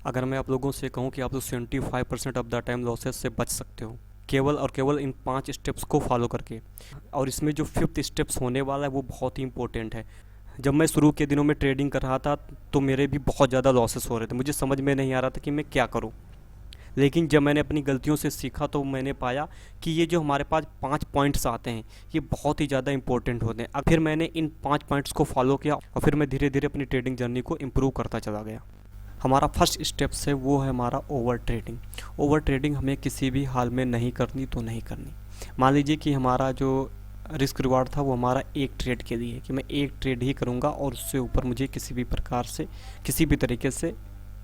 अगर मैं आप लोगों से कहूँ कि आप लोग 75% ऑफ द टाइम लॉसेस से बच सकते हो केवल और केवल इन 5 स्टेप्स को फॉलो करके। और इसमें जो 5th स्टेप्स होने वाला है वो बहुत ही इंपॉर्टेंट है। जब मैं शुरू के दिनों में ट्रेडिंग कर रहा था तो मेरे भी बहुत ज़्यादा लॉसेस हो रहे थे, मुझे समझ में नहीं आ रहा था कि मैं क्या करूँ। लेकिन जब मैंने अपनी गलतियों से सीखा तो मैंने पाया कि ये जो हमारे पास 5 पॉइंट्स आते हैं ये बहुत ही ज़्यादा इंपॉर्टेंट होते हैं। अब फिर मैंने इन 5 पॉइंट्स को फॉलो किया और फिर मैं धीरे धीरे अपनी ट्रेडिंग जर्नी को इम्प्रूव करता चला गया। हमारा फर्स्ट स्टेप्स है वो है हमारा ओवर ट्रेडिंग। ओवर ट्रेडिंग हमें किसी भी हाल में नहीं करनी तो नहीं करनी। मान लीजिए कि हमारा जो रिस्क रिवार्ड था वो हमारा एक ट्रेड के लिए कि मैं एक ट्रेड ही करूँगा और उससे ऊपर मुझे किसी भी प्रकार से किसी भी तरीके से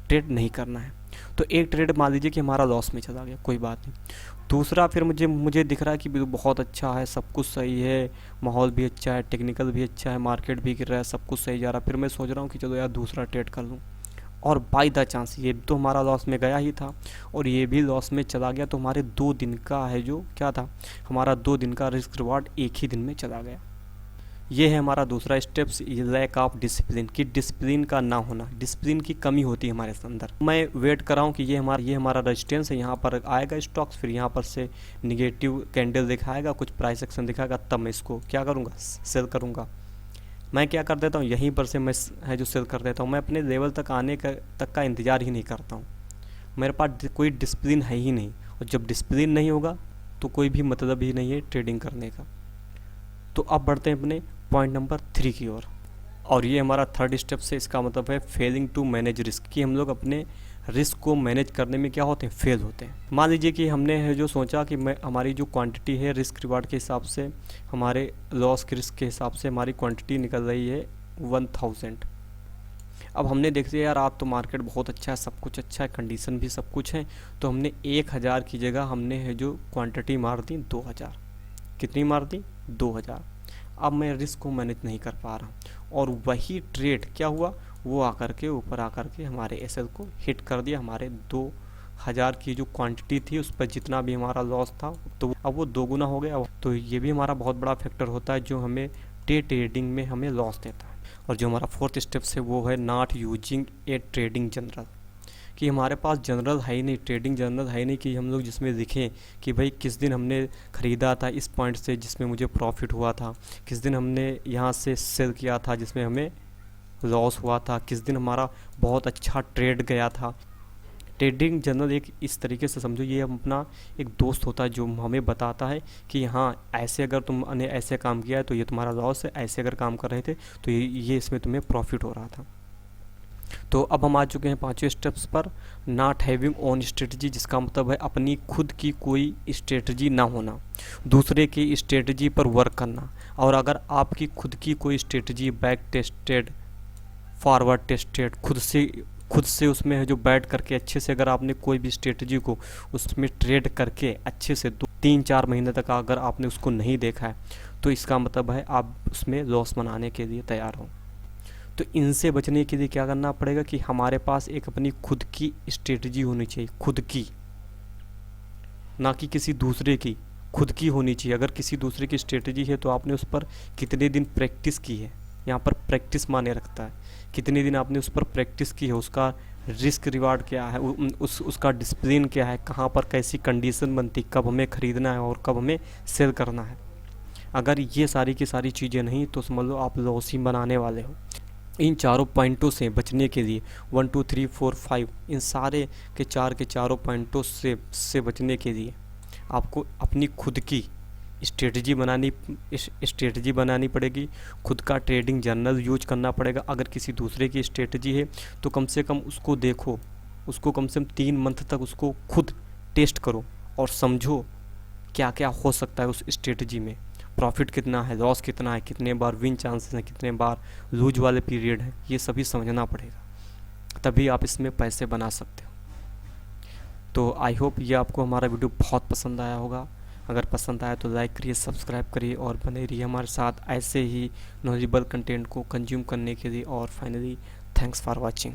ट्रेड नहीं करना है। तो एक ट्रेड मान लीजिए कि हमारा लॉस में चला गया, कोई बात नहीं। दूसरा फिर मुझे दिख रहा है कि बहुत अच्छा है, सब कुछ सही है, माहौल भी अच्छा है, टेक्निकल भी अच्छा है, मार्केट भी गिर रहा है, सब कुछ सही जा रहा है। फिर मैं सोच रहा हूँ कि चलो यार दूसरा ट्रेड कर लूँ, और बाय द चांस ये तो हमारा लॉस में गया ही था और ये भी लॉस में चला गया। तो हमारे 2 दिन का है जो क्या था, हमारा 2 दिन का रिस्क रिवार्ड एक ही दिन में चला गया। ये है हमारा दूसरा स्टेप्स, लैक ऑफ डिसिप्लिन, कि डिसिप्लिन का ना होना, डिसिप्लिन की कमी होती है हमारे अंदर। मैं वेट कर रहा हूँ कि ये हमारा रेजिस्टेंस है, यहाँ पर आएगा स्टॉक्स, फिर यहाँ पर से निगेटिव कैंडल दिखाएगा, कुछ प्राइस एक्शन दिखाएगा, तब मैं इसको क्या करूँगा, सेल करूँगा। मैं क्या कर देता हूँ, यहीं पर से मैं है जो सेल कर देता हूँ। मैं अपने लेवल तक आने तक का इंतज़ार ही नहीं करता हूँ। मेरे पास कोई डिसिप्लिन है ही नहीं, और जब डिसिप्लिन नहीं होगा तो कोई भी मतलब ही नहीं है ट्रेडिंग करने का। तो अब बढ़ते हैं अपने पॉइंट नंबर 3 की ओर, और ये हमारा थर्ड स्टेप से, इसका मतलब है फेलिंग टू मैनेज रिस्क, कि हम लोग अपने रिस्क को मैनेज करने में क्या होते हैं, फेल होते हैं। मान लीजिए कि हमने है जो सोचा कि हमारी जो क्वांटिटी है रिस्क रिवार्ड के हिसाब से, हमारे लॉस के रिस्क के हिसाब से हमारी क्वांटिटी निकल रही है 1000। अब हमने देख लिया यार आज तो मार्केट बहुत अच्छा है, सब कुछ अच्छा है, कंडीशन भी सब कुछ है, तो हमने 1000 की जगह हमने है जो क्वांटिटी मार दी 2000। कितनी मार दी, 2000। अब मैं रिस्क को मैनेज नहीं कर पा रहा हूँ, और वही ट्रेड क्या हुआ, वो आकर के ऊपर आकर के हमारे एसएल को हिट कर दिया। हमारे 2000 की जो क्वांटिटी थी उस पर जितना भी हमारा लॉस था तो अब वो 2 गुना हो गया। तो ये भी हमारा बहुत बड़ा फैक्टर होता है जो हमें डे ट्रेडिंग में हमें लॉस देता है। और जो हमारा फोर्थ स्टेप्स है वो है not using A trading general, कि हमारे पास जनरल है ही नहीं, ट्रेडिंग जनरल है ही नहीं कि हम लोग जिसमें लिखें कि भाई किस दिन हमने ख़रीदा था इस पॉइंट से जिसमें मुझे प्रॉफिट हुआ था, किस दिन हमने यहाँ से सेल किया था जिसमें हमें लॉस हुआ था, किस दिन हमारा बहुत अच्छा ट्रेड गया था। ट्रेडिंग जर्नल एक इस तरीके से समझो, ये अपना एक दोस्त होता है जो हमें बताता है कि हाँ ऐसे अगर तुमने ऐसे काम किया है तो ये तुम्हारा लॉस है, ऐसे अगर काम कर रहे थे तो ये इसमें तुम्हें प्रॉफिट हो रहा था। तो अब हम आ चुके हैं 5वें स्टेप्स पर, नॉट हैविंग ओन स्ट्रेटजी, जिसका मतलब है अपनी खुद की कोई स्ट्रेटजी ना होना, दूसरे की स्ट्रेटजी पर वर्क करना। और अगर आपकी खुद की कोई strategy back tested, forward tested, खुद से उसमें है जो बैठ करके अच्छे से अगर आपने कोई भी स्ट्रेटजी को उसमें ट्रेड करके अच्छे से 3-4 महीने तक अगर आपने उसको नहीं देखा है तो इसका मतलब है आप उसमें लॉस मनाने के लिए तैयार हो। तो इनसे बचने के लिए क्या करना पड़ेगा कि हमारे पास एक अपनी खुद की स्ट्रेटजी होनी चाहिए, खुद की, ना कि किसी दूसरे की, खुद की होनी चाहिए। अगर किसी दूसरे की स्ट्रेटजी है तो आपने उस पर कितने दिन प्रैक्टिस की है, यहाँ पर प्रैक्टिस माने रखता है, कितने दिन आपने उस पर प्रैक्टिस की है, उसका रिस्क रिवार्ड क्या है, उसका डिसिप्लिन क्या है, कहाँ पर कैसी कंडीशन बनती, कब हमें ख़रीदना है और कब हमें सेल करना है। अगर ये सारी की सारी चीज़ें नहीं तो समझ लो आप लॉस ही बनाने वाले हो। इन चारों पॉइंटों से बचने के लिए 1 2 3 4 5 इन सारे के चारों पॉइंटों से बचने के लिए आपको अपनी खुद की स्ट्रेटजी बनानी पड़ेगी, खुद का ट्रेडिंग जर्नल यूज करना पड़ेगा। अगर किसी दूसरे की स्ट्रेटजी है तो कम से कम उसको देखो, उसको कम से कम 3 मंथ तक उसको खुद टेस्ट करो और समझो क्या क्या हो सकता है उस स्ट्रेटजी में, प्रॉफिट कितना है, लॉस कितना है, कितने बार विन चांसेस हैं, कितने बार लूज वाले पीरियड हैं, ये सभी समझना पड़ेगा, तभी आप इसमें पैसे बना सकते हो। तो आई होप ये आपको हमारा वीडियो बहुत पसंद आया होगा। अगर पसंद आया तो लाइक करिए, सब्सक्राइब करिए और बने रहिए हमारे साथ ऐसे ही नॉलेजेबल कंटेंट को कंज्यूम करने के लिए। और फाइनली थैंक्स फॉर वॉचिंग।